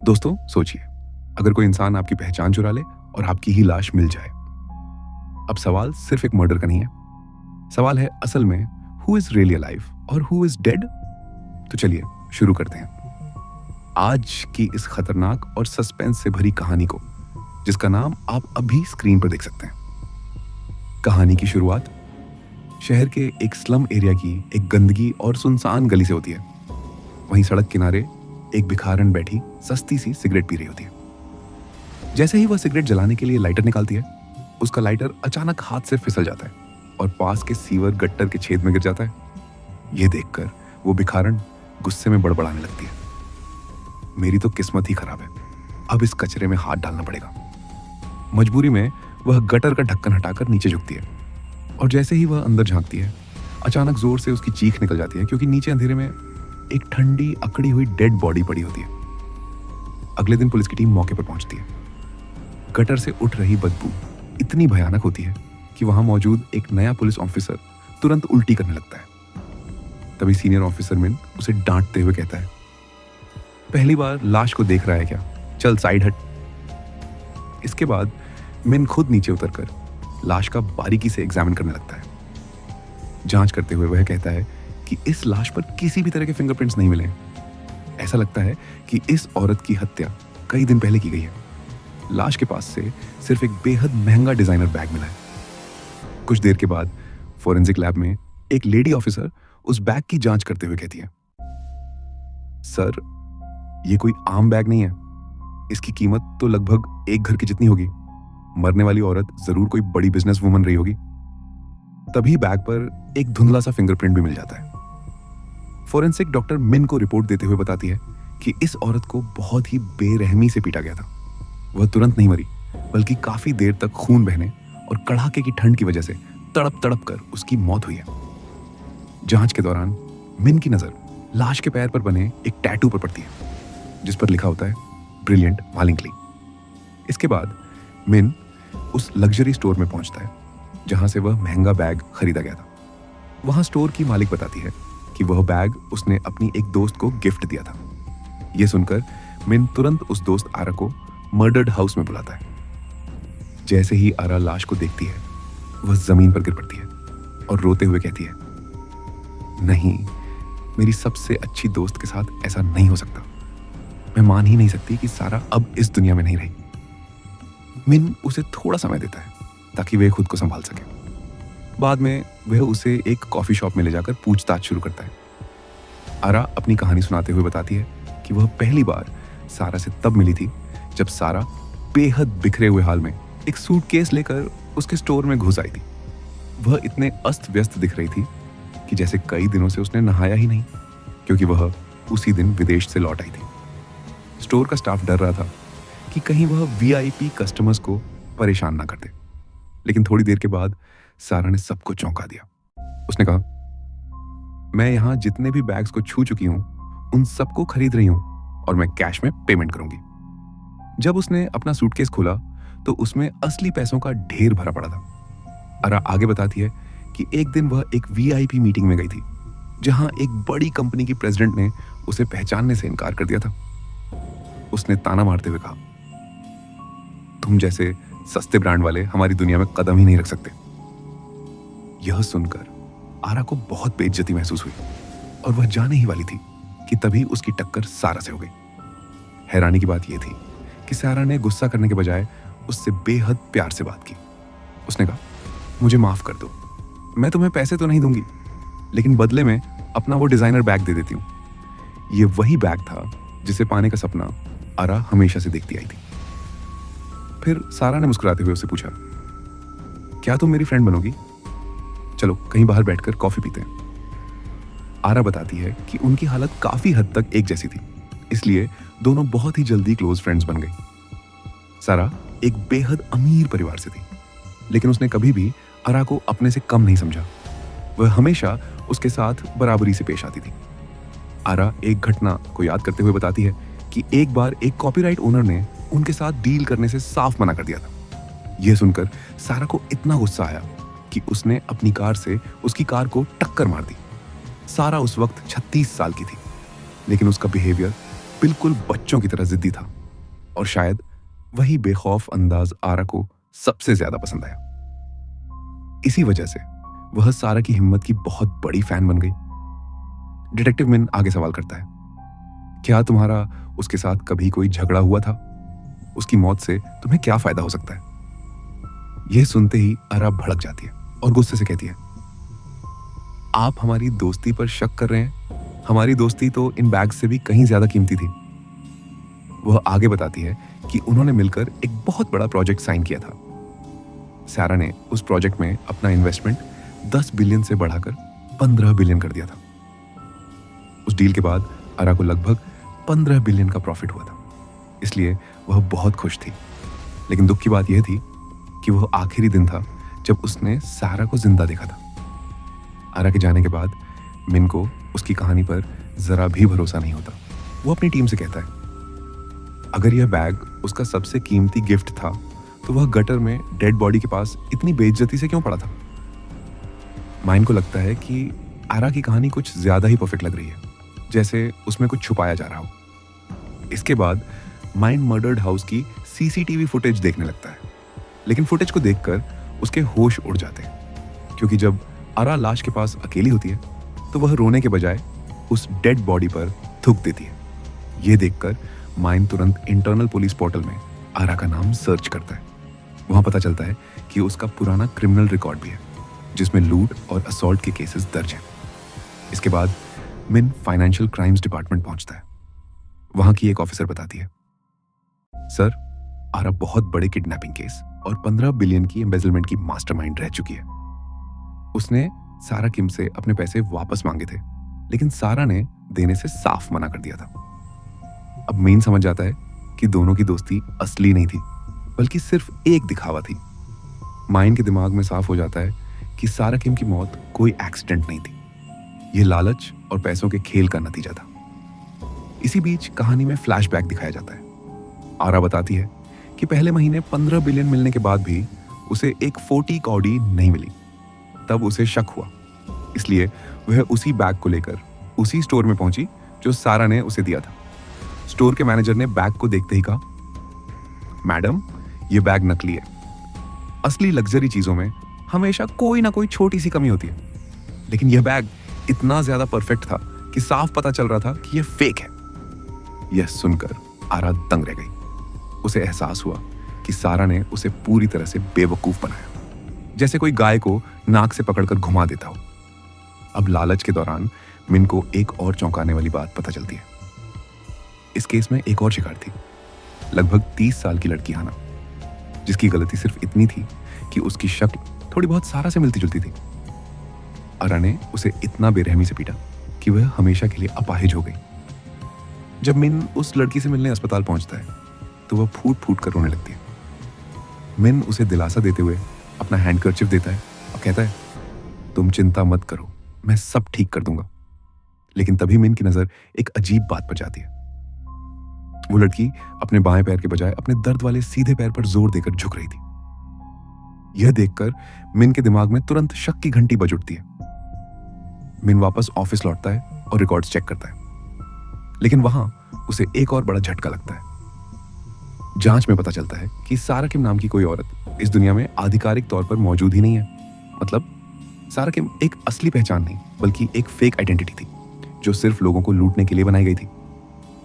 दोस्तों सोचिए, अगर कोई इंसान आपकी पहचान चुरा ले और आपकी ही लाश मिल जाए। अब सवाल सिर्फ एक मर्डर का नहीं है, सवाल है असल में हु इज रियली अलाइव और हु इज डेड। तो चलिए शुरू करते हैं आज की इस खतरनाक और सस्पेंस से भरी कहानी को, जिसका नाम आप अभी स्क्रीन पर देख सकते हैं। कहानी की शुरुआत शहर के एक स्लम एरिया की एक गंदगी और सुनसान गली से होती है। वहीं सड़क किनारे एक भिखारन बैठी सस्ती सी सिगरेट पी रही होती है। जैसे ही वह सिगरेट जलाने के लिए लाइटर निकालती है, उसका लाइटर अचानक हाथ से फिसल जाता है और पास के सीवर गट्टर के छेद में गिर जाता है। यह देखकर वो भिखारन गुस्से में बड़बड़ाने लगती है, मेरी तो किस्मत ही खराब है, अब इस कचरे में हाथ डालना पड़ेगा। मजबूरी में वह गटर का ढक्कन हटाकर नीचे झुकती है और जैसे ही वह अंदर झांकती है, अचानक जोर से उसकी चीख निकल जाती है, क्योंकि नीचे अंधेरे में एक ठंडी अकड़ी हुई डेड बॉडी पड़ी होती है। अगले दिन पुलिस की टीम मौके पर पहुंचती है। गटर से उठ रही बदबू इतनी भयानक होती है कि वहां मौजूद एक नया पुलिस ऑफिसर तुरंत उल्टी करने लगता है। तभी सीनियर ऑफिसर मिन उसे डांटते हुए कहता है, पहली बार लाश को देख रहा है क्या, चल साइड हट। इसके बाद मिन खुद नीचे उतरकर लाश का बारीकी से एग्जामिन करने लगता है। जांच करते हुए वह कहता है कि इस लाश पर किसी भी तरह के फिंगरप्रिंट्स नहीं मिले। ऐसा लगता है कि इस औरत की हत्या कई दिन पहले की गई है। लाश के पास से सिर्फ एक बेहद महंगा डिजाइनर बैग मिला है। कुछ देर के बाद फोरेंसिक लैब में एक लेडी ऑफिसर उस बैग की जांच करते हुए कहती है, सर ये कोई आम बैग नहीं है, इसकी कीमत तो लगभग एक घर की जितनी होगी। मरने वाली औरत जरूर कोई बड़ी बिजनेस वुमन रही होगी। तभी बैग पर एक धुंधला सा फिंगरप्रिंट भी मिल जाता है। फोरेंसिक डॉक्टर मिन को रिपोर्ट देते हुए बताती है कि इस औरत को बहुत ही बेरहमी से पीटा गया था। वह तुरंत नहीं मरी, बल्कि काफी देर तक खून बहने और कड़ाके की ठंड की वजह से तड़प तड़प कर उसकी मौत हुई है। जांच के दौरान मिन की नजर लाश के पैर पर बने एक टैटू पर पड़ती है, जिस पर लिखा होता है ब्रिलियंट मालिंगली। इसके बाद मिन उस लग्जरी स्टोर में पहुंचता है जहां से वह महंगा बैग खरीदा गया था। वहां स्टोर की मालिक बताती है कि वह बैग उसने अपनी एक दोस्त को गिफ्ट दिया था। यह सुनकर मिन तुरंत उस दोस्त आरा को मर्डर्ड हाउस में बुलाता है। जैसे ही आरा लाश को देखती है, वह जमीन पर गिर पड़ती है और रोते हुए कहती है, नहीं, मेरी सबसे अच्छी दोस्त के साथ ऐसा नहीं हो सकता। मैं मान ही नहीं सकती कि सारा अब इस दुनिया में नहीं रही। मिन उसे थोड़ा समय देता है ताकि वह खुद को संभाल सके। बाद में वह उसे एक कॉफी शॉप में ले जाकर पूछताछ शुरू करता है। आरा अपनी कहानी सुनाते हुए बताती है कि वह पहली बार सारा से तब मिली थी जब सारा बेहद बिखरे हुए हाल में एक सूटकेस लेकर उसके स्टोर में घुस आई थी। वह इतने अस्त व्यस्त दिख रही थी कि जैसे कई दिनों से उसने नहाया ही नहीं, क्योंकि वह उसी दिन विदेश से लौट आई थी। स्टोर का स्टाफ डर रहा था कि कहीं वह वीआईपी कस्टमर्स को परेशान ना कर दे। लेकिन थोड़ी देर के बाद सारा ने सबको चौंका दिया। उसने कहा, मैं यहां जितने भी बैग्स को छू चुकी हूं उन सबको खरीद रही हूं और मैं कैश में पेमेंट करूंगी। जब उसने अपना सूटकेस खोला तो उसमें असली पैसों का ढेर भरा पड़ा था। आरा आगे बताती है कि एक दिन वह एक वीआईपी मीटिंग में गई थी जहां एक बड़ी कंपनी की प्रेसिडेंट ने उसे पहचानने से इनकार कर दिया था। उसने ताना मारते हुए कहा, तुम जैसे सस्ते ब्रांड वाले हमारी दुनिया में कदम ही नहीं रख सकते। यह सुनकर आरा को बहुत बेइज्जती महसूस हुई और वह जाने ही वाली थी कि तभी उसकी टक्कर सारा से हो गई। हैरानी की बात यह थी कि सारा ने गुस्सा करने के बजाय उससे बेहद प्यार से बात की। उसने कहा, मुझे माफ कर दो, मैं तुम्हें पैसे तो नहीं दूंगी, लेकिन बदले में अपना वो डिजाइनर बैग दे देती हूं। यह वही बैग था जिसे पाने का सपना आरा हमेशा से देखती आई थी। फिर सारा ने मुस्कुराते हुए उससे पूछा, क्या तुम मेरी फ्रेंड बनोगी? चलो कहीं बाहर बैठकर कॉफी पीते हैं। आरा बताती है कि उनकी हालत काफी हद तक एक जैसी थी, इसलिए दोनों बहुत ही जल्दी क्लोज फ्रेंड्स बन गई। सारा एक बेहद अमीर परिवार से थी, लेकिन उसने कभी भी आरा को अपने से कम नहीं समझा। वह हमेशा उसके साथ बराबरी से पेश आती थी। आरा एक घटना को याद करते हुए बताती है कि एक बार एक कॉपीराइट ओनर ने उनके साथ डील करने से साफ मना कर दिया था। यह सुनकर सारा को इतना गुस्सा आया कि उसने अपनी कार से उसकी कार को टक्कर मार दी। सारा उस वक्त 36 साल की थी, लेकिन उसका बिहेवियर बिल्कुल बच्चों की तरह जिद्दी था और शायद वही बेखौफ अंदाज आरा को सबसे ज्यादा पसंद आया। इसी वजह से वह सारा की हिम्मत की बहुत बड़ी फैन बन गई। डिटेक्टिव मिन आगे सवाल करता है, क्या तुम्हारा उसके साथ कभी कोई झगड़ा हुआ था? उसकी मौत से तुम्हें क्या फायदा हो सकता है? यह सुनते ही आरा भड़क जाती है और गुस्से से कहती है, आप हमारी दोस्ती पर शक कर रहे हैं? हमारी दोस्ती तो इन बैग्स से भी कहीं ज्यादा कीमती थी। वह आगे बताती है कि उन्होंने मिलकर एक बहुत बड़ा प्रोजेक्ट साइन किया था। सारा ने उस प्रोजेक्ट में अपना इन्वेस्टमेंट 10 बिलियन से बढ़ाकर 15 बिलियन कर दिया था। उस डील के बाद आरा को लगभग 15 बिलियन का प्रॉफिट हुआ था, इसलिए वह बहुत खुश थी। लेकिन दुख की बात यह थी कि वह आखिरी दिन था जब उसने सारा को जिंदा देखा था। आरा के जाने के बाद मिन को उसकी कहानी पर जरा भी भरोसा नहीं होता। वो अपनी टीम से कहता है, अगर यह बैग उसका सबसे कीमती गिफ्ट था तो वह गटर में डेड बॉडी के पास इतनी बेइज्जती से क्यों पड़ा था? माइन को लगता है कि आरा की कहानी कुछ ज्यादा ही परफेक्ट लग रही है, जैसे उसमें कुछ छुपाया जा रहा हो। इसके बाद माइन मर्डर्ड हाउस की सीसीटीवी फुटेज देखने लगता है, लेकिन फुटेज को देखकर उसके होश उड़ जाते हैं, क्योंकि जब आरा लाश के पास अकेली होती है तो वह रोने के बजाय उस डेड बॉडी पर थूक देती है। यह देखकर माइन तुरंत इंटरनल पुलिस पोर्टल में आरा का नाम सर्च करता है। वहां पता चलता है कि उसका पुराना क्रिमिनल रिकॉर्ड भी है, जिसमें लूट और असॉल्ट के केसेस दर्ज हैं। इसके बाद मिन फाइनेंशियल क्राइम्स डिपार्टमेंट पहुंचता है। वहां की एक ऑफिसर बताती है, सर, आरा बहुत बड़े किडनैपिंग केस और 15 बिलियन की एम्बेजलमेंट की मास्टरमाइंड रह चुकी है। उसने सारा किम से अपने पैसे वापस मांगे थे, लेकिन सारा ने देने से साफ मना कर दिया था। अब मेन समझ जाता है कि दोनों की दोस्ती असली नहीं थी, बल्कि सिर्फ एक दिखावा थी। माइन के दिमाग में साफ हो जाता है कि सारा किम की मौत कोई एक्सीडेंट नहीं थी। यह लालच और पैसों के खेल का नतीजा था। इसी बीच कहानी में फ्लैशबैक दिखाया जाता है। आरा बताती है कि पहले महीने 15 बिलियन मिलने के बाद भी उसे एक 40 कौड़ी नहीं मिली। तब उसे शक हुआ, इसलिए वह उसी बैग को लेकर उसी स्टोर में पहुंची जो सारा ने उसे दिया था। स्टोर के मैनेजर ने बैग को देखते ही कहा, मैडम, यह बैग नकली है। असली लग्जरी चीजों में हमेशा कोई ना कोई छोटी सी कमी होती है, लेकिन यह बैग इतना ज्यादा परफेक्ट था कि साफ पता चल रहा था कि यह फेक है। यह सुनकर आरा दंग रह गई। उसे एहसास हुआ कि सारा ने उसे पूरी तरह से बेवकूफ बनाया, जैसे कोई गाय को नाक से पकड़कर घुमा देता हो। अब लालच के दौरान मिन को एक और चौंकाने वाली बात पता चलती है। इस केस में एक और शिकार थी, लगभग 30 साल की लड़की हाना, जिसकी गलती सिर्फ इतनी थी कि उसकी शक्ल थोड़ी बहुत सारा से मिलती जुलती थी। आरा ने उसे इतना बेरहमी से पीटा कि वह हमेशा के लिए अपाहिज हो गई। जब मिन उस लड़की से मिलने अस्पताल पहुंचता है तो वह फूट फूट कर रोने लगती है। मिन उसे दिलासा देते हुए अपना हैंडकरचिप देता है और कहता है, तुम चिंता मत करो, मैं सब ठीक कर दूंगा। लेकिन तभी मिन की नजर एक अजीब बात पर जाती है। वो लड़की अपने बाएं पैर के बजाय अपने दर्द वाले सीधे पैर पर जोर देकर झुक रही थी। यह देखकर मिन के दिमाग में तुरंत शक की घंटी बज उठती है। मिन वापस ऑफिस लौटता है और रिकॉर्ड्स चेक करता है, लेकिन वहां उसे एक और बड़ा झटका लगता है। जांच में पता चलता है कि सारा किम नाम की कोई औरत इस दुनिया में आधिकारिक तौर पर मौजूद ही नहीं है। मतलब सारा किम एक असली पहचान नहीं, बल्कि एक फेक आइडेंटिटी थी, जो सिर्फ लोगों को लूटने के लिए बनाई गई थी।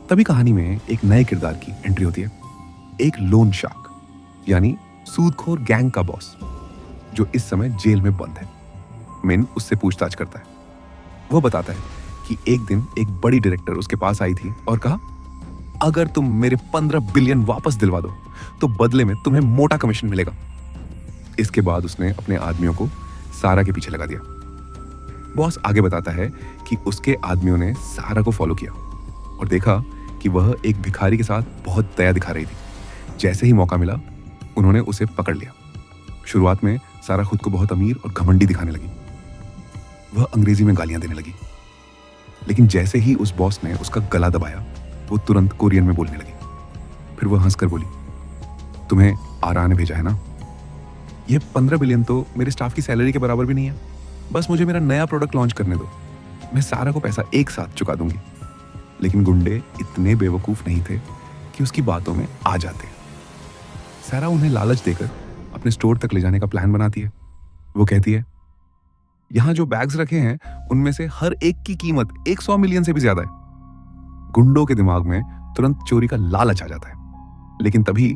तभी कहानी में एक नए किरदार की एंट्री होती है, एक लोन शार्क, यानी सूदखोर गैंग का बॉस, जो इस समय जेल में बंद है। मिन उससे पूछताछ करता है। वह बताता है कि एक दिन एक बड़ी डायरेक्टर उसके पास आई थी और कहा, अगर तुम मेरे 15 बिलियन वापस दिलवा दो तो बदले में तुम्हें मोटा कमीशन मिलेगा। इसके बाद उसने अपने आदमियों को सारा के पीछे लगा दिया। बॉस आगे बताता है कि उसके आदमियों ने सारा को फॉलो किया और देखा कि वह एक भिखारी के साथ बहुत दया दिखा रही थी। जैसे ही मौका मिला उन्होंने उसे पकड़ लिया। शुरुआत में सारा खुद को बहुत अमीर और घमंडी दिखाने लगी। वह अंग्रेजी में गालियां देने लगी, लेकिन जैसे ही उस बॉस ने उसका गला दबाया वो तुरंत कोरियन में बोलने लगी। फिर वह हंसकर बोली, तुम्हें आरा ने भेजा है ना? यह 15 बिलियन तो मेरे स्टाफ की सैलरी के बराबर भी नहीं है। बस मुझे मेरा नया प्रोडक्ट लॉन्च करने दो, मैं सारा को पैसा एक साथ चुका दूंगी। लेकिन गुंडे इतने बेवकूफ नहीं थे कि उसकी बातों में आ जाते। सारा उन्हें लालच देकर अपने स्टोर तक ले जाने का प्लान बनाती है। वो कहती है, यहाँ जो बैग्स रखे हैं उनमें से हर एक की कीमत 100 मिलियन से भी ज्यादा है। गुंडों के दिमाग में तुरंत चोरी का लालच आ जाता है, लेकिन तभी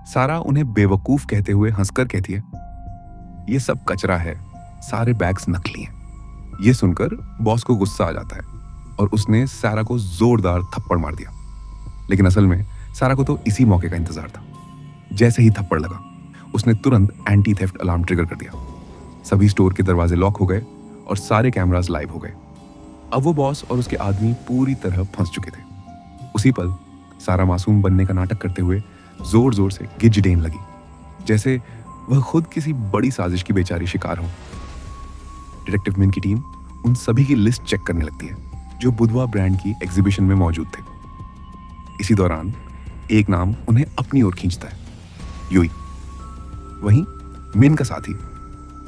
सारा उन्हें बेवकूफ कहते हुए हंसकर कहती है, ये सब कचरा है, सारे बैग्स नकली हैं। ये सुनकर बॉस को गुस्सा आ जाता है और उसने सारा को जोरदार थप्पड़ मार दिया। लेकिन असल में सारा को तो इसी मौके का इंतजार था। जैसे ही थप्पड़ लगा, उसने तुरंत एंटी थेफ्ट अलार्म ट्रिगर कर दिया। सभी स्टोर के दरवाजे लॉक हो गए और सारे कैमरास लाइव हो गए। अब वो बॉस और उसके आदमी पूरी तरह फंस चुके थे। उसी पल सारा मासूम बनने का नाटक करते हुए जोर जोर से गिजडेन लगी, जैसे वह खुद किसी बड़ी साजिश की बेचारी शिकार हो। डिटेक्टिव मिन की टीम उन सभी की लिस्ट चेक करने लगती है जो बुधवा ब्रांड की एग्जीबिशन में मौजूद थे। इसी दौरान एक नाम उन्हें अपनी ओर खींचता है, युई। वहीं मिन का साथी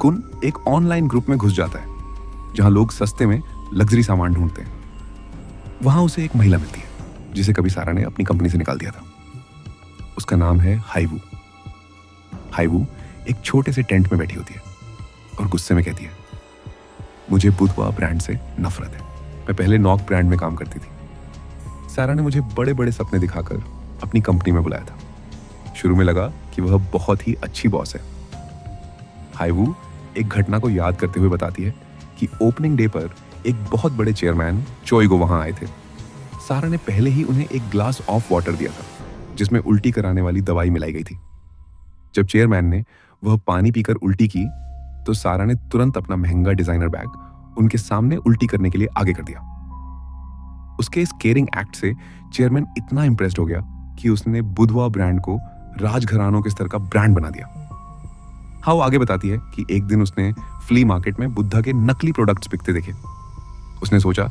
कुन एक ऑनलाइन ग्रुप में घुस जाता है जहां लोग सस्ते में लग्जरी सामान ढूंढते हैं। वहां उसे एक महिला मिलती है जिसे कभी सारा ने अपनी कंपनी से निकाल दिया था। उसका नाम है हाईवू। हाईवू एक छोटे से टेंट में बैठी होती है और गुस्से में कहती है, मुझे बुधवा ब्रांड से नफरत है। मैं पहले नॉक ब्रांड में काम करती थी। सारा ने मुझे बड़े बड़े सपने दिखाकर अपनी कंपनी में बुलाया था। शुरू में लगा कि वह बहुत ही अच्छी बॉस है। हाईवू एक घटना को याद करते हुए बताती है कि ओपनिंग डे पर एक बहुत बड़े चेयरमैन चोइगो वहां आए थे। सारा ने पहले ही उन्हें एक ग्लास ऑफ वाटर दिया था जिसमें उल्टी कराने वाली दवाई मिलाई गई थी। जब चेयरमैन ने वह पानी पीकर उल्टी की तो सारा ने तुरंत अपना महंगा डिजाइनर बैग उनके सामने उल्टी करने के लिए आगे कर दिया। उसके इस केयरिंग एक्ट से चेयरमैन इतना इंप्रेस्ड हो गया कि उसने बुधवा ब्रांड को राजघरानों के स्तर का ब्रांड बना दिया। हाँ, वो आगे बताती है कि एक दिन उसने फ्ली मार्केट में बुद्धा के नकली प्रोडक्ट्स बिकते देखे। उसने सोचा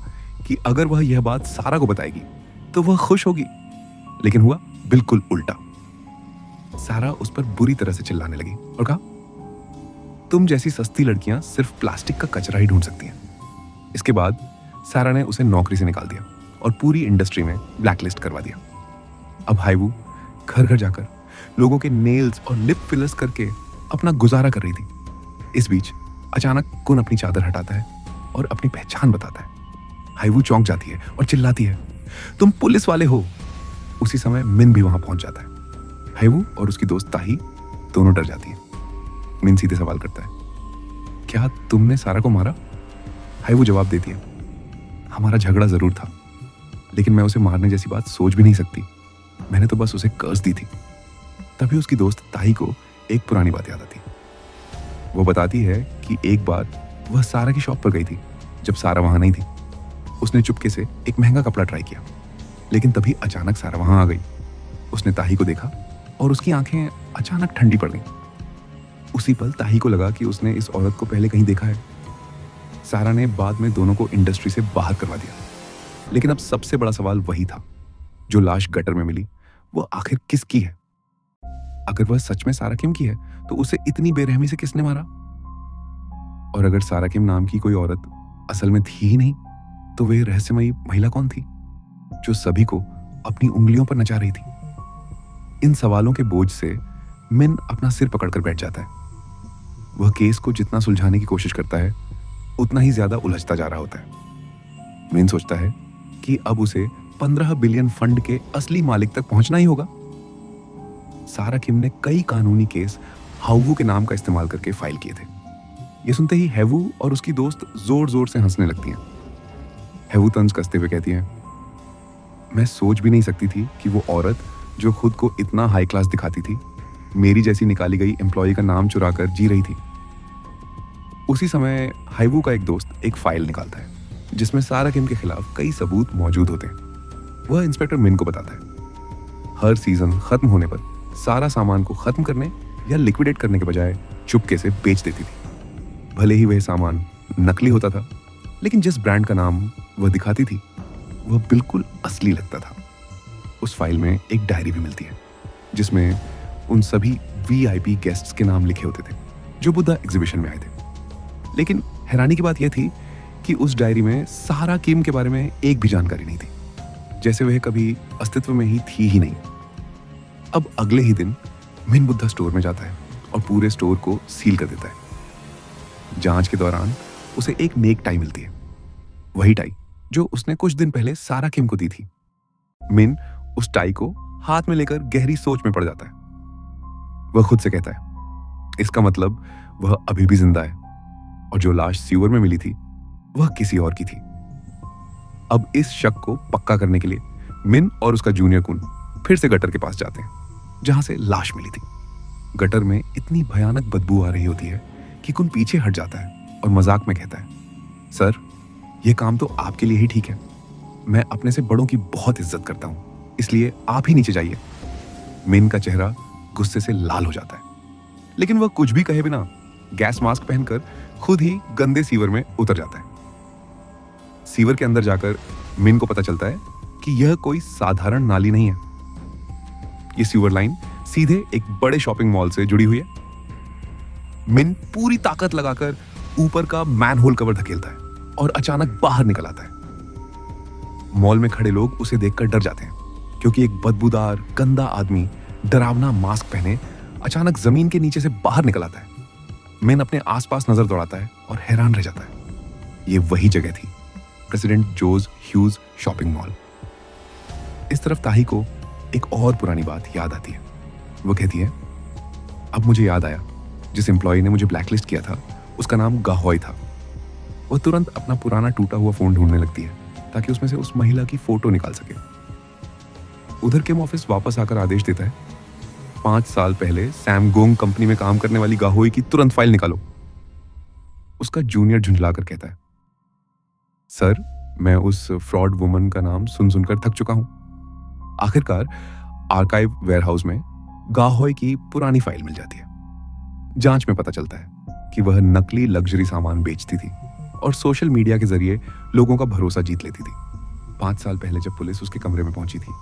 कि अगर वह यह बात सारा को बताएगी तो वह खुश होगी, लेकिन हुआ बिल्कुल उल्टा। सारा उस पर बुरी तरह से चिल्लाने लगी और कहा, तुम जैसी सस्ती लड़कियां सिर्फ प्लास्टिक का कचरा ही ढूंढ सकती हैं। इसके बाद सारा ने उसे नौकरी से निकाल दिया और पूरी इंडस्ट्री में ब्लैकलिस्ट करवा दिया। अब हाईवू घर घर जाकर लोगों के नेल्स और लिप फिलर्स करके अपना गुजारा कर रही थी। इस बीच अचानक कुन अपनी चादर हटाता है और अपनी पहचान बताता है। हाईवू चौंक जाती है और चिल्लाती है, तुम पुलिस वाले हो। उसी समय मिन भी वहां पहुंच जाता है। हाईवू और उसकी दोस्त ताही दोनों डर जाती हैं। मिन सीधे सवाल करता है, क्या तुमने सारा को मारा? हाईवू जवाब देती है, हमारा झगड़ा जरूर था, लेकिन मैं उसे मारने जैसी बात सोच भी नहीं सकती। मैंने तो बस उसे कर्ज दी थी। तभी उसकी दोस्त ताही को एक पुरानी बात याद आती। वो बताती है कि एक बार वह सारा की शॉप पर गई थी जब सारा वहां नहीं थी। उसने चुपके से एक महंगा कपड़ा ट्राई किया, लेकिन तभी अचानक सारा वहां आ गई। उसने ताही को देखा और उसकी आंखें अचानक ठंडी पड़ गईं। उसी पल ताही को लगा कि उसने इस औरत को पहले कहीं देखा है। सारा ने बाद में दोनों को इंडस्ट्री से बाहर करवा दिया, लेकिन अब सबसे बड़ा सवाल वही था, जो लाश गटर में मिली वो आखिर किसकी है? अगर वह सच में सारा किम की है तो उसे इतनी बेरहमी से किसने मारा? और अगर सारा किम नाम की कोई औरत असल में थी ही नहीं, तो वह रहस्यमयी महिला कौन थी जो सभी को अपनी उंगलियों पर नचा रही थी? इन सवालों के बोझ से मिन अपना सिर पकड़कर बैठ जाता है। वह केस को जितना सुलझाने की कोशिश करता है उतना ही ज्यादा उलझता जा रहा होता है। मिन सोचता है कि अब उसे 15 बिलियन फंड के असली मालिक तक पहुंचना ही होगा। सारा किम ने कई कानूनी केस हाईवू के नाम का इस्तेमाल करके फाइल किए थे। यह सुनते ही हैवू और उसकी दोस्त जोर जोर से हंसने लगती हैं। हैवू तंज कसते हुए कहती है, मैं सोच भी नहीं सकती थी कि वो औरत जो खुद को इतना हाई क्लास दिखाती थी, मेरी जैसी निकाली गई एम्प्लॉय का नाम चुराकर जी रही थी। उसी समय हाईवू का एक दोस्त एक फाइल निकालता है जिसमें सारा किम के खिलाफ कई सबूत मौजूद होते हैं। वह इंस्पेक्टर मिन को बताता है, हर सीजन खत्म होने पर सारा सामान को खत्म करने या लिक्विडेट करने के बजाय चुपके से बेच देती थी। भले ही वह सामान नकली होता था, लेकिन जिस ब्रांड का नाम वह दिखाती थी वह बिल्कुल असली लगता था। उस फाइल में एक डायरी भी मिलती है जिसमें उन सभी वीआईपी गेस्ट्स के नाम लिखे होते थे जो बुद्धा एग्जीबिशन में आए थे। लेकिन हैरानी की बात यह थी कि उस डायरी में सारा किम के बारे में एक भी जानकारी नहीं थी। जैसे वह कभी अस्तित्व में ही थी ही नहीं। अब अगले ही दिन मिन बुद्धा स्टोर में जाता है और पूरे स्टोर को सील कर देता है। जांच के दौरान उसे एक नेक टाई मिलती है, वही टाई जो उसने कुछ दिन पहले सारा किम को दी थी। मिन उस टाई को हाथ में लेकर गहरी सोच में पड़ जाता है। वह खुद से कहता है, इसका मतलब वह अभी भी जिंदा है और जो लाश सीवर में मिली थी वह किसी और की थी। अब इस शक को पक्का करने के लिए मिन और उसका जूनियर कुन फिर से गटर के पास जाते हैं जहां से लाश मिली थी। गटर में इतनी भयानक बदबू आ रही होती है कि कुन पीछे हट जाता है और मजाक में कहता है, सर यह काम तो आपके लिए ही ठीक है, मैं अपने से बड़ों की बहुत इज्जत करता हूं, इसलिए आप ही नीचे जाइए। मिन का चेहरा गुस्से से लाल हो जाता है, लेकिन वह कुछ भी कहे बिना गैस मास्क पहनकर खुद ही गंदे सीवर में उतर जाता है। सीवर के अंदर जाकर मिन को पता चलता है कि यह कोई साधारण नाली नहीं है। यह सीवर लाइन सीधे एक बड़े शॉपिंग मॉल से जुड़ी हुई है। मिन पूरी ताकत लगाकर ऊपर का मैनहोल कवर धकेलता है और अचानक बाहर निकल आता है। मॉल में खड़े लोग उसे देखकर डर जाते हैं क्योंकि एक बदबूदार गंदा आदमी डरावना मास्क पहने अचानक जमीन के नीचे से बाहर निकल आता है। मिन अपने आसपास नजर दौड़ाता है और हैरान रह जाता है। यह वही जगह थी, प्रेसिडेंट जोज ह्यूज शॉपिंग मॉल। इस तरफ ताही को एक और पुरानी बात याद आती है। वो कहती है, अब मुझे याद आया, जिस एम्प्लॉय ने मुझे ब्लैकलिस्ट किया था उसका नाम गाहॉय था। वह तुरंत अपना पुराना टूटा हुआ फोन ढूंढने लगती है ताकि उसमें से उस महिला की फोटो निकाल सके। उधर किम ऑफिस वापस आकर आदेश देता है, 5 साल पहले सैम गोंग कंपनी में काम करने वाली गाहॉय की तुरंत फाइल निकालो। उसका जूनियर झुंझलाकर कहता है, सर मैं उस फ्रॉड वुमन का नाम सुन सुनकर थक चुका हूं। आखिरकार आर्काइव वेयरहाउस में गाहॉय की पुरानी फाइल मिल जाती है। जांच में पता चलता है कि वह नकली लग्जरी सामान बेचती थी और सोशल मीडिया के जरिए लोगों का भरोसा जीत लेती थी। 5 साल पहले जब पुलिस उसके कमरे में पहुंची थी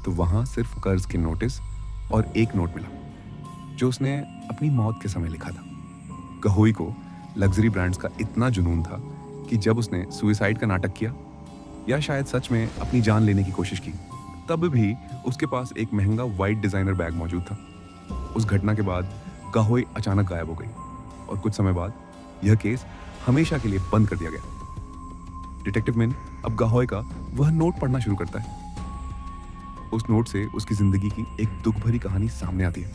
तो वहां सिर्फ कर्ज के नोटिस और एक नोट मिला जो उसने अपनी मौत के समय लिखा था। गाहॉय को लग्जरी ब्रांड्स का इतना जुनून था कि जब उसने सुसाइड का नाटक किया या शायद सच में अपनी जान लेने की कोशिश की, तब भी उसके पास एक महंगा वाइट डिजाइनर बैग मौजूद था। उस घटना के बाद गाहॉय अचानक गायब हो गई और कुछ समय बाद यह केस हमेशा के लिए बंद कर दिया गया। डिटेक्टिव मिन अब गाहॉय का वह नोट पढ़ना शुरू करता है। उस नोट से उसकी जिंदगी की एक दुख भरी कहानी सामने आती है।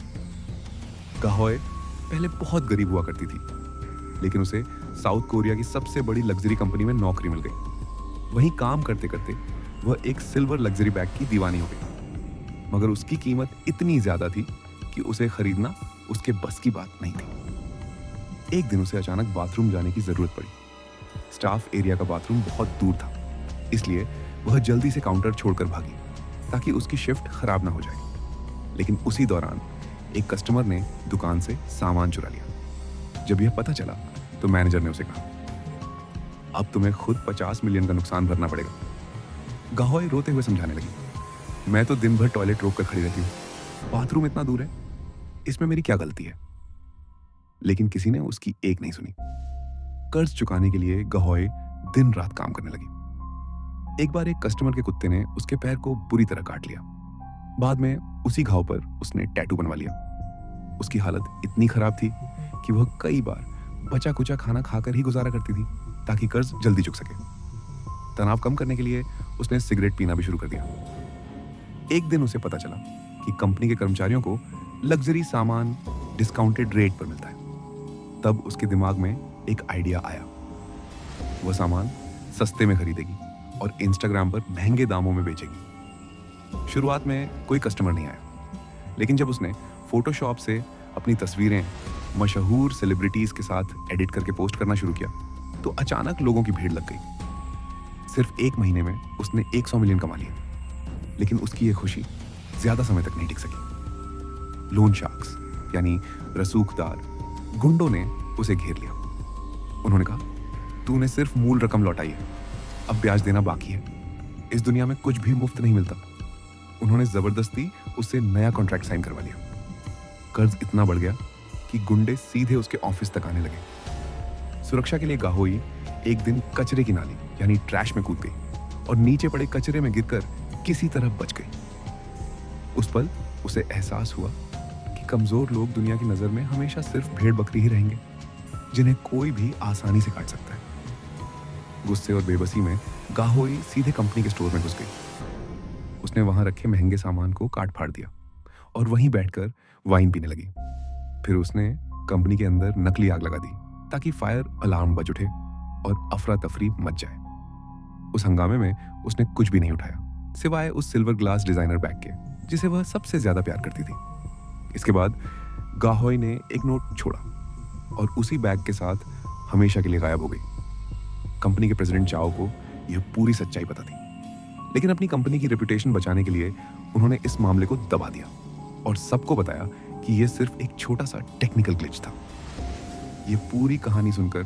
गाहॉय पहले बहुत गरीब हुआ करती थी, लेकिन उसे साउथ कोरिया की सबसे बड़ी लग्जरी कंपनी में नौकरी मिल गई। वहीं काम करते करते वह एक सिल्वर लग्जरी बैग की दीवानी हो गई, मगर उसकी कीमत इतनी ज्यादा थी कि उसे खरीदना उसके बस की बात नहीं थी। एक दिन उसे अचानक बाथरूम जाने की जरूरत पड़ी। स्टाफ एरिया का बाथरूम बहुत दूर था, इसलिए वह जल्दी से काउंटर छोड़कर भागी ताकि उसकी शिफ्ट खराब ना हो जाए। लेकिन उसी दौरान एक कस्टमर ने दुकान से सामान चुरा लिया। जब यह पता चला तो मैनेजर ने उसे कहा, अब तुम्हें खुद 50 मिलियन का नुकसान भरना पड़ेगा। गाहॉय रोते हुए समझाने लगी, मैं तो दिन भर टॉयलेट रोक कर खड़ी रहती हूँ, बाथरूम इतना दूर है, इसमें मेरी क्या गलती है। लेकिन किसी ने उसकी एक नहीं सुनी। कर्ज चुकाने के लिए गाहॉय दिन रात काम करने लगी। एक बार एक कस्टमर के कुत्ते ने उसके पैर को बुरी तरह काट लिया। बाद में उसी घाव पर उसने टैटू बनवा लिया। उसकी हालत इतनी खराब थी कि वह कई बार बचा कुचा खाना खाकर ही गुजारा करती थी ताकि कर्ज जल्दी चुक सके। तनाव कम करने के लिए उसने सिगरेट पीना भी शुरू कर दिया। एक दिन उसे पता चला कि कंपनी के कर्मचारियों को लग्जरी सामान डिस्काउंटेड रेट पर मिलता है। तब उसके दिमाग में एक आइडिया आया। वह सामान सस्ते में खरीदेगी और इंस्टाग्राम पर महंगे दामों में बेचेगी। शुरुआत में कोई कस्टमर नहीं आया, लेकिन जब उसने फोटोशॉप से अपनी तस्वीरें मशहूर सेलिब्रिटीज के साथ एडिट करके पोस्ट करना शुरू किया तो अचानक लोगों की भीड़ लग गई। सिर्फ 1 महीने में उसने 100 मिलियन कमा लिए, लेकिन उसकी यह खुशी ज्यादा समय तक नहीं टिक सकी। लोन शार्क्स यानी रसूखदार गुंडों ने उसे घेर लिया। उन्होंने कहा, तूने सिर्फ मूल रकम लौटाई है, अब ब्याज देना बाकी है। इस दुनिया में कुछ भी मुफ्त नहीं मिलता। उन्होंने जबरदस्ती उससे नया कॉन्ट्रैक्ट साइन करवा लिया। कर्ज इतना बढ़ गया कि गुंडे सीधे उसके ऑफिस तक आने लगे। सुरक्षा के लिए गाहॉय एक दिन कचरे की नाली यानी ट्रैश में कूद गई और नीचे पड़े कचरे में गिरकर किसी तरह बच गई। उस पल उसे एहसास हुआ कि कमजोर लोग दुनिया की नजर में हमेशा सिर्फ भेड़ बकरी ही रहेंगे, जिन्हें कोई भी आसानी से काट सकता है। गुस्से और बेबसी में गाहोई सीधे कंपनी के स्टोर में घुस गई। उसने वहां रखे महंगे सामान को काट फाड़ दिया और वहीं बैठकर वाइन पीने लगी। फिर उसने कंपनी के अंदर नकली आग लगा दी ताकि फायर अलार्म बज उठे और अफरा तफरी मच जाए। उस हंगामे में उसने कुछ भी नहीं उठाया सिवाय उस सिल्वर ग्लास डिजाइनर बैग के जिसे वह सबसे ज्यादा प्यार करती थी। इसके बाद गाहोई ने एक नोट छोड़ा और उसी बैग के साथ हमेशा के लिए गायब हो गई। कंपनी के प्रेसिडेंट चाओ को यह पूरी सच्चाई पता थी, लेकिन अपनी कंपनी की रेपुटेशन बचाने के लिए उन्होंने इस मामले को दबा दिया और सबको बताया कि यह सिर्फ एक छोटा सा टेक्निकल ग्लिच था। यह पूरी कहानी सुनकर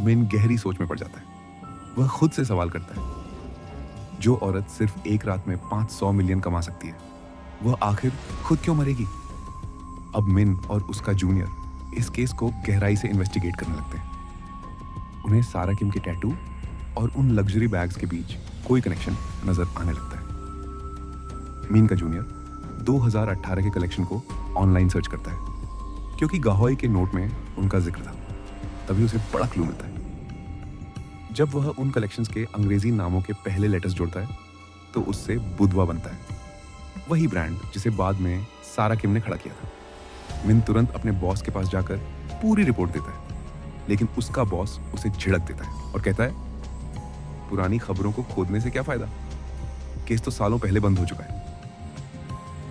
मिन गहरी सोच में पड़ जाता है। वह खुद से सवाल करता है, जो औरत सिर्फ एक रात में 500 मिलियन कमा सकती है, वह आखिर खुद क्यों मरेगी? अब मिन और उसका जूनियर इस केस को गहराई से इन्वेस्टिगेट करने लगते हैं। उन्हें सारा किम के टैटू और उन लग्जरी बैग्स के बीच कोई कनेक्शन नजर आने लगता है। मिन का जूनियर 2018 के कलेक्शन को ऑनलाइन सर्च करता है क्योंकि गाहोई के नोट में उनका जिक्र था। तभी उसे बड़ा क्लू मिलता है। जब वह उन कलेक्शंस के अंग्रेजी नामों के पहले लेटर्स जोड़ता है तो उससे बुधवा बनता है, वही ब्रांड जिसे बाद में सारा किम ने खड़ा किया था। मिन तुरंत अपने बॉस के पास जाकर पूरी रिपोर्ट देता है, लेकिन उसका बॉस उसे झिड़क देता है और कहता है, पुरानी खबरों को खोदने से क्या फायदा, केस तो सालों पहले बंद हो चुका है।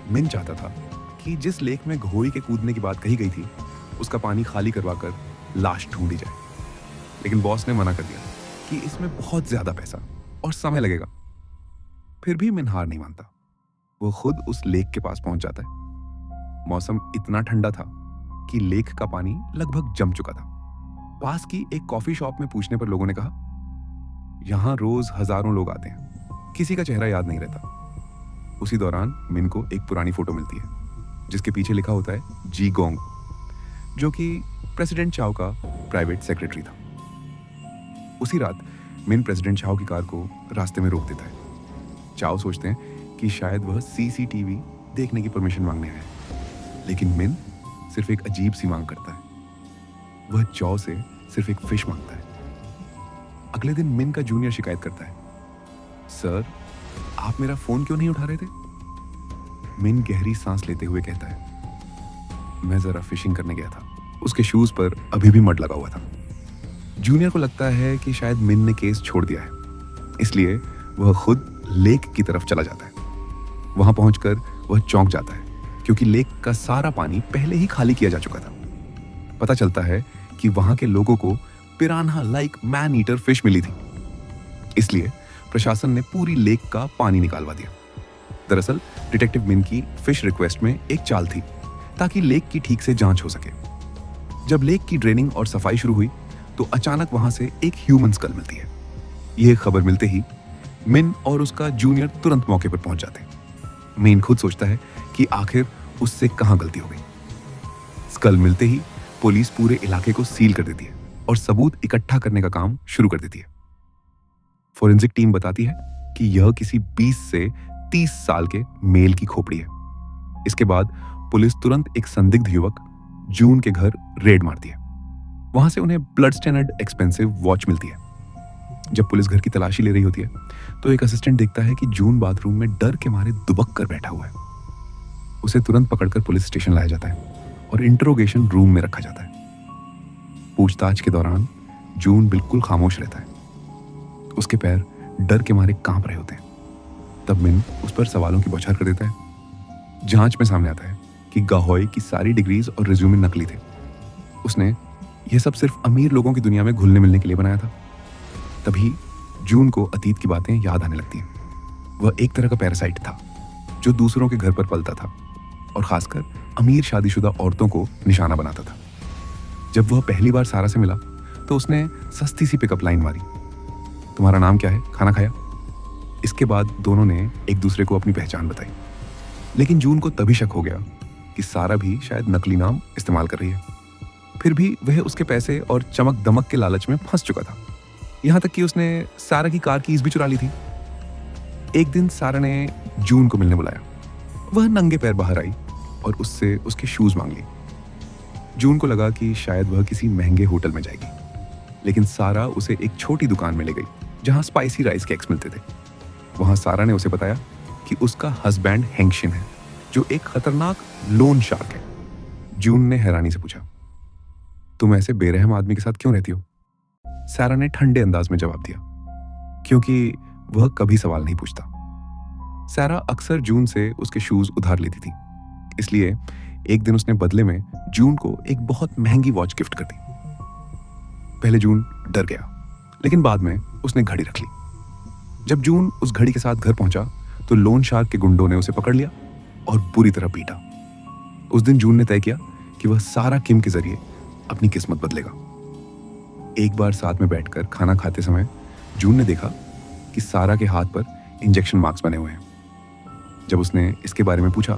मिन चाहता था कि जिस लेक में घोड़ी के कूदने की बात कही गई थी उसका पानी खाली करवाकर लाश ढूंढी जाए, लेकिन बॉस ने मना कर दिया कि इसमें बहुत ज्यादा पैसा और समय लगेगा। फिर भी मिन हार नहीं मानता। वो खुद उस लेक के पास पहुंच जाता है। मौसम इतना ठंडा था कि लेक का पानी लगभग जम चुका था। पास की एक कॉफी शॉप में पूछने पर लोगों ने कहा, यहां रोज हजारों लोग आते हैं, किसी का चेहरा याद नहीं रहता। उसी दौरान मिन को एक पुरानी फोटो मिलती है जिसके पीछे लिखा होता है जी गोंग, जो कि प्रेसिडेंट चाओ का प्राइवेट सेक्रेटरी था। उसी रात मिन प्रेसिडेंट चाओ की कार को रास्ते में रोक देता है। चाओ सोचते हैं कि शायद वह सीसीटीवी देखने की परमिशन मांगने आया है, लेकिन मिन सिर्फ एक अजीब सी मांग करता है। वह चाओ से सिर्फ एक फिश मांगता है। अगले दिन मिन का जूनियर शिकायत करता है, सर आप मेरा फोन क्यों नहीं उठा रहे थे? मिन गहरी सांस लेते हुए कहता है, मैं जरा फिशिंग करने गया था। उसके शूज पर अभी भी मड लगा हुआ था। जूनियर को लगता है कि शायद मिन ने केस छोड़ दिया है, इसलिए वह खुद लेक की तरफ चला जाता है। वहां पहुंचकर वह चौंक जाता है क्योंकि लेक का सारा पानी पहले ही खाली किया जा चुका था। पता चलता है कि वहां के लोगों को piranha like man eater fish मिली थी, इसलिए प्रशासन ने पूरी लेक का पानी निकालवा दिया। दरअसल डिटेक्टिव मिन की फिश रिक्वेस्ट में एक चाल थी ताकि लेक की ठीक से जांच हो सके। जब लेक की ड्रेनिंग और सफाई शुरू हुई तो अचानक वहां से एक ह्यूमन स्कल मिलती है। यह खबर मिलते ही मिन और उसका जूनियर तुरंत मौके पर पहुंच जाते हैं। मिन खुद सोचता है कि आखिर उससे कहां गलती हो गई। स्कल मिलते ही पुलिस पूरे इलाके को सील कर देती है और सबूत इकट्ठा करने का काम शुरू कर देती है। फोरेंसिक टीम बताती है कि यह किसी 20 से 30 साल के मेल की खोपड़ी है। इसके बाद पुलिस तुरंत एक संदिग्ध युवक जून के घर रेड मारती है। वहां से उन्हें ब्लड स्टैंडर्ड एक्सपेंसिव वॉच मिलती है। जब पुलिस घर की तलाशी ले रही होती है तो एक असिस्टेंट देखता है कि जून बाथरूम में डर के मारे दुबक कर बैठा हुआ है। उसे तुरंत पकड़कर पुलिस स्टेशन लाया जाता है और इंटरोगेशन रूम में रखा जाता है। पूछताछ के दौरान जून बिल्कुल खामोश रहता है। उसके पैर डर के मारे कांप रहे होते हैं। तब मिन उस पर सवालों की बौछार कर देता है। जांच में सामने आता है कि गाहोई की सारी डिग्रीज और रिज्यूमे नकली थे। उसने यह सब सिर्फ अमीर लोगों की दुनिया में घुलने मिलने के लिए बनाया था। तभी जून को अतीत की बातें याद आने लगती हैं। वह एक तरह का पैरासाइट था जो दूसरों के घर पर पलता था और खासकर अमीर शादीशुदा औरतों को निशाना बनाता था। जब वह पहली बार सारा से मिला तो उसने सस्ती सी पिकअप लाइन मारी, तुम्हारा नाम क्या है, खाना खाया? इसके बाद दोनों ने एक दूसरे को अपनी पहचान बताई। लेकिन जून को तभी शक हो गया कि सारा भी शायद नकली नाम इस्तेमाल कर रही है। फिर भी वह उसके पैसे और चमक दमक के लालच में फंस चुका था। यहां तक कि उसने सारा की कार कीज भी चुरा ली थी। एक दिन सारा ने जून को मिलने बुलाया। वह नंगे पैर बाहर आई और उससे उसके शूज मांग लिए। जून को लगा कि शायद वह किसी महंगे होटल में जाएगी, लेकिन सारा उसे एक छोटी दुकान में ले गई जहां स्पाइसी राइस केक्स मिलते थे। वहां सारा ने उसे बताया कि उसका हस्बैंड हैंगशिन है, जो एक खतरनाक लोन शार्क है। जून ने हैरानी से पूछा, तुम ऐसे बेरहम आदमी के साथ क्यों रहती हो? सारा ने ठंडे अंदाज में जवाब दिया, क्योंकि वह कभी सवाल नहीं पूछता। सारा अक्सर जून से उसके शूज उधार लेती थी, इसलिए एक दिन उसने बदले में जून को एक बहुत महंगी वॉच गिफ्ट कर दी। पहले जून डर गया, लेकिन बाद में उसने घड़ी रख ली। जब जून उस घड़ी के साथ घर पहुंचा तो लोन शार्क के गुंडों ने उसे पकड़ लिया और बुरी तरह पीटा। उस दिन जून ने तय किया कि वह सारा किम के जरिए अपनी किस्मत बदलेगा। एक बार साथ में बैठकर खाना खाते समय जून ने देखा कि सारा के हाथ पर इंजेक्शन मार्क्स बने हुए हैं। जब उसने इसके बारे में पूछा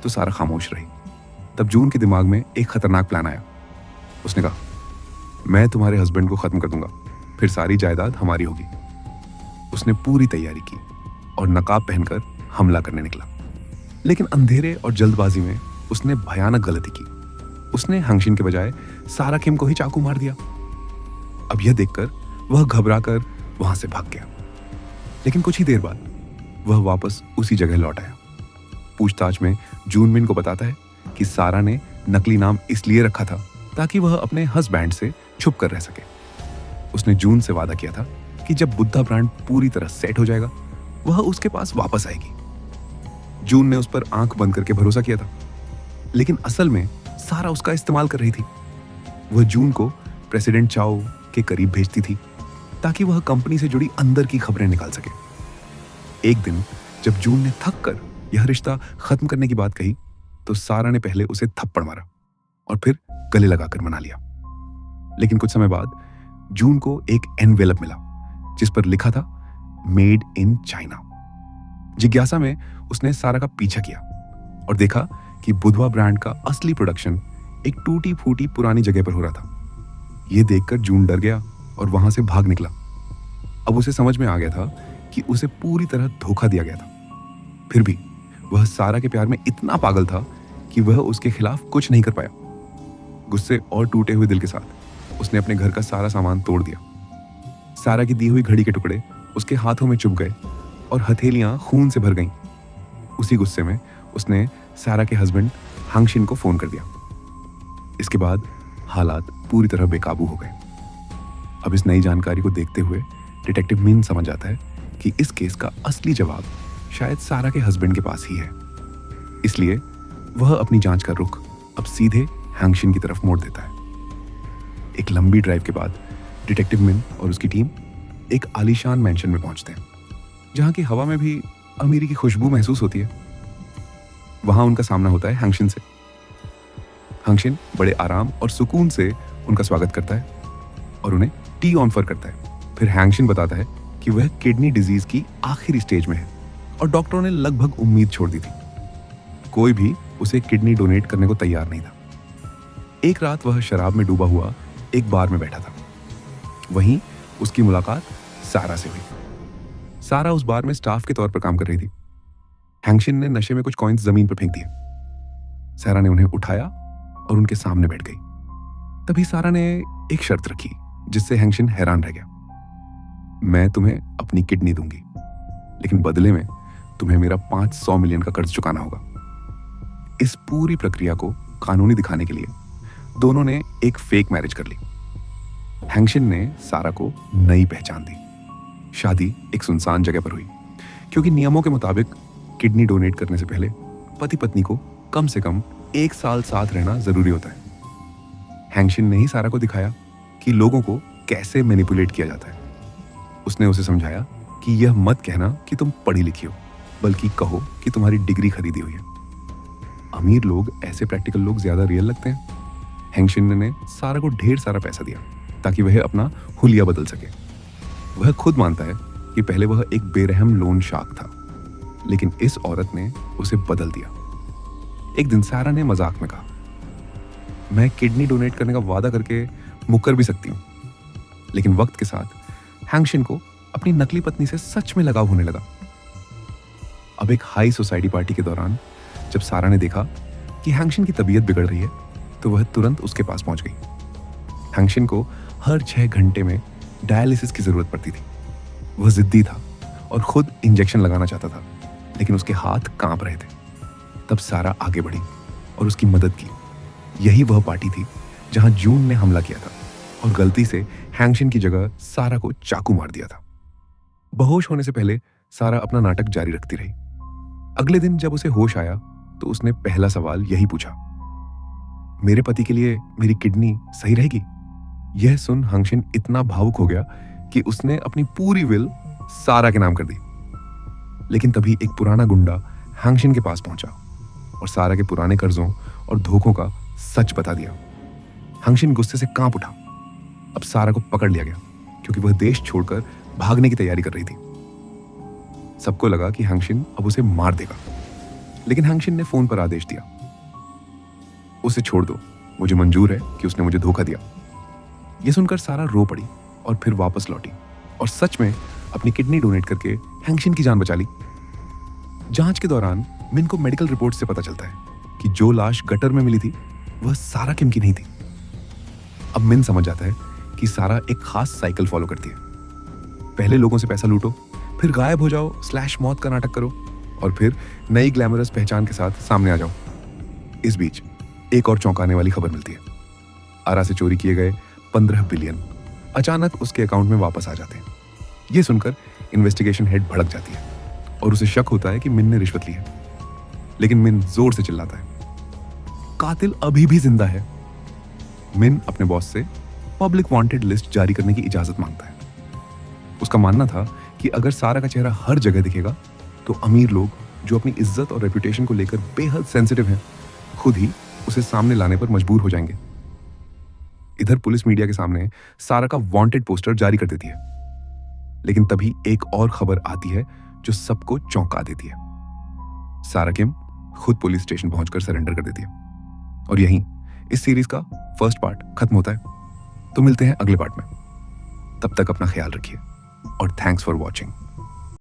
तो सारा खामोश रही। तब जून के दिमाग में एक खतरनाक प्लान आया। उसने कहा, मैं तुम्हारे हस्बैंड को खत्म कर दूंगा, फिर सारी जायदाद हमारी होगी। उसने पूरी तैयारी की और नकाब पहनकर हमला करने निकला, लेकिन अंधेरे और जल्दबाजी में उसने भयानक गलती की। उसने हैंगशिन के बजाय सारा किम को ही चाकू मार दिया। अब यह देखकर वह घबराकर वहां से भाग गया, लेकिन कुछ ही देर बाद वह वापस उसी जगह लौट आया। पूछताछ में जूनमिन को बताता है कि सारा ने नकली नाम इसलिए रखा था ताकि वह अपने हस्बैंड से छुप कर रह सके। उसने जून से वादा किया था कि जब बुद्धा ब्रांड पूरी तरह सेट हो जाएगा वह उसके पास वापस आएगी। जून ने उस पर आंख बंद करके भरोसा किया था, लेकिन असल में सारा उसका इस्तेमाल कर रही थी। वह जून को प्रेसिडेंट चाओ के करीब भेजती थी ताकि वह कंपनी से जुड़ी अंदर की खबरें निकाल सके। एक दिन जब जून ने थक कर यह रिश्ता खत्म करने की बात कही तो सारा ने पहले उसे थप्पड़ मारा और फिर गले लगाकर मना लिया। लेकिन कुछ समय बाद जून को एक एनवेलप मिला जिस पर लिखा था मेड इन चाइना। जिज्ञासा में उसने सारा का पीछा किया और देखा कि बुधवा ब्रांड का असली प्रोडक्शन एक टूटी फूटी पुरानी जगह पर हो रहा था। यह देखकर जून डर गया और वहां से भाग निकला। अब उसे समझ में आ गया था कि उसे पूरी तरह धोखा दिया गया था। फिर भी वह सारा के प्यार में इतना पागल था कि वह उसके खिलाफ कुछ नहीं कर पाया। गुस्से और टूटे हुए दिल के साथ उसने अपने घर का सारा सामान तोड़ दिया। सारा की दी हुई घड़ी के टुकड़े उसके हाथों में चुभ गए और हथेलियां खून से भर गईं। उसी गुस्से में उसने सारा के हस्बैंड हैंगशिन को फोन कर दिया। इसके बाद हालात पूरी तरह बेकाबू हो गए। अब इस नई जानकारी को देखते हुए डिटेक्टिव मिन समझ आता है कि इस केस का असली जवाब शायद सारा के हस्बैंड के पास ही है। इसलिए वह अपनी जांच का रुख अब सीधे हैंगशिन की तरफ मोड़ देता है। एक लंबी ड्राइव के बाद डिटेक्टिव मिन और उसकी टीम एक आलीशान मैंशन में पहुंचते हैं जहां की हवा में भी अमीरी की खुशबू महसूस होती है। वहां उनका सामना होता है हैंगशिन से। हैंगशिन बड़े आराम और सुकून से उनका स्वागत करता है और उन्हें टी ऑफर करता है। फिर हैंगशिन बताता है कि वह किडनी डिजीज की आखिरी स्टेज में है और डॉक्टरों ने लगभग उम्मीद छोड़ दी थी। कोई भी उसे किडनी डोनेट करने को तैयार नहीं था। एक रात वह शराब में डूबा हुआ एक बार में बैठा था। वहीं उसकी मुलाकात सारा से हुई। सारा उस बार में स्टाफ के तौर पर काम कर रही थी। हैंगशिन ने नशे में कुछ कॉइन्स जमीन पर फेंक दिए। सारा ने उन्हें उठाया और उनके सामने बैठ गई। तभी सारा ने एक शर्त रखी जिससे हैंगशिन हैरान रह गया। मैं तुम्हें अपनी किडनी दूंगी, लेकिन बदले में तुम्हें मेरा 500 मिलियन का कर्ज चुकाना होगा। इस पूरी प्रक्रिया को कानूनी दिखाने के लिए दोनों ने एक फेक मैरिज कर ली। हैंगशिन ने सारा को नई पहचान दी। शादी एक सुनसान जगह पर हुई क्योंकि नियमों के मुताबिक किडनी डोनेट करने से पहले पति पत्नी को कम से कम 1 साल साथ रहना जरूरी होता है। हैंगशिन ने ही सारा को दिखाया कि लोगों को कैसे मैनिपुलेट किया जाता है। उसने उसे समझाया कि यह मत कहना कि तुम पढ़ी लिखी हो, बल्कि कहो कि तुम्हारी डिग्री खरीदी हुई है। अमीर लोग ऐसे प्रैक्टिकल लोग ज्यादा रियल लगते हैं। हैंगशिन ने सारा को ढेर सारा पैसा दिया ताकि वह अपना हुलिया बदल सके। वह खुद मानता है कि पहले वह एक बेरहम लोन शार्क था, लेकिन इस औरत ने उसे बदल दिया। एक दिन सारा ने मजाक में कहा, मैं किडनी डोनेट करने का वादा करके मुकर भी सकती हूँ। लेकिन वक्त के साथ हैंगशिन को अपनी नकली पत्नी से सच में लगाव होने लगा। अब एक हाई सोसाइटी पार्टी के दौरान जब सारा ने देखा कि हैंगशिन की तबीयत बिगड़ रही है तो वह तुरंत उसके पास पहुंच गई। हैंगशिन को हर 6 घंटे में डायलिसिस की जरूरत पड़ती थी। वह जिद्दी था और खुद इंजेक्शन लगाना चाहता था, लेकिन उसके हाथ कांप रहे थे। तब सारा आगे बढ़ी और उसकी मदद की। यही वह पार्टी थी जहां जून ने हमला किया था और गलती से हैंगशिन की जगह सारा को चाकू मार दिया था। बेहोश होने से पहले सारा अपना नाटक जारी रखती रही। अगले दिन जब उसे होश आया तो उसने पहला सवाल यही पूछा, मेरे पति के लिए मेरी किडनी सही रहेगी? यह सुन हैंगशिन इतना भावुक हो गया कि उसने अपनी पूरी विल सारा के नाम कर दी। लेकिन तभी एक पुराना गुंडा हैंगशिन के पास पहुंचा और सारा के पुराने कर्जों और धोखों का सच बता दिया। हैंगशिन गुस्से से कांप उठा। अब सारा को पकड़ लिया गया क्योंकि वह देश छोड़कर भागने की तैयारी कर रही थी। सबको लगा कि हैंगशिन अब उसे मार देगा, लेकिन हैंगशिन ने फोन पर आदेश दिया, उसे छोड़ दो, मुझे मंजूर है कि उसने मुझे धोखा दिया। यह सुनकर सारा रो पड़ी और फिर वापस लौटी और सच में अपनी किडनी डोनेट करके हैंगशिन की जान बचा ली। जांच के दौरान मिन को मेडिकल रिपोर्ट से पता चलता है कि जो लाश गटर में मिली थी वह सारा किम की नहीं थी। अब मिन समझ जाता है कि सारा एक खास साइकिल फॉलो करती है। पहले लोगों से पैसा लूटो, फिर गायब हो जाओ, स्लैश मौत का नाटक करो और फिर नई ग्लैमरस पहचान के साथ सामने आ जाओ। इस बीच एक और चौंकाने वाली खबर मिलती है। आरा से चोरी किए गए 15 बिलियन अचानक उसके अकाउंट में वापस आ जाते हैं। यह सुनकर इन्वेस्टिगेशन हेड भड़क जाती है और उसे शक होता है कि मिन ने रिश्वत ली है। लेकिन मिन जोर से चिल्लाता है, कातिल अभी भी जिंदा है। मिन अपने बॉस से पब्लिक वांटेड लिस्ट जारी करने की इजाजत मांगता है। उसका मानना था कि अगर सारा का चेहरा हर जगह दिखेगा तो अमीर लोग जो अपनी इज्जत और रेपुटेशन को लेकर बेहद सेंसिटिव हैं, खुद ही उसे सामने लाने पर मजबूर हो जाएंगे। इधर पुलिस मीडिया के सामने सारा का वांटेड पोस्टर जारी कर देती है। लेकिन तभी एक और खबर आती है जो सबको चौंका देती है। सारा किम खुद पुलिस स्टेशन पहुंचकर सरेंडर कर देती है। और यहीं इस सीरीज का फर्स्ट पार्ट खत्म होता है। तो मिलते हैं अगले पार्ट में। तब तक अपना ख्याल रखिए और थैंक्स फॉर वॉचिंग।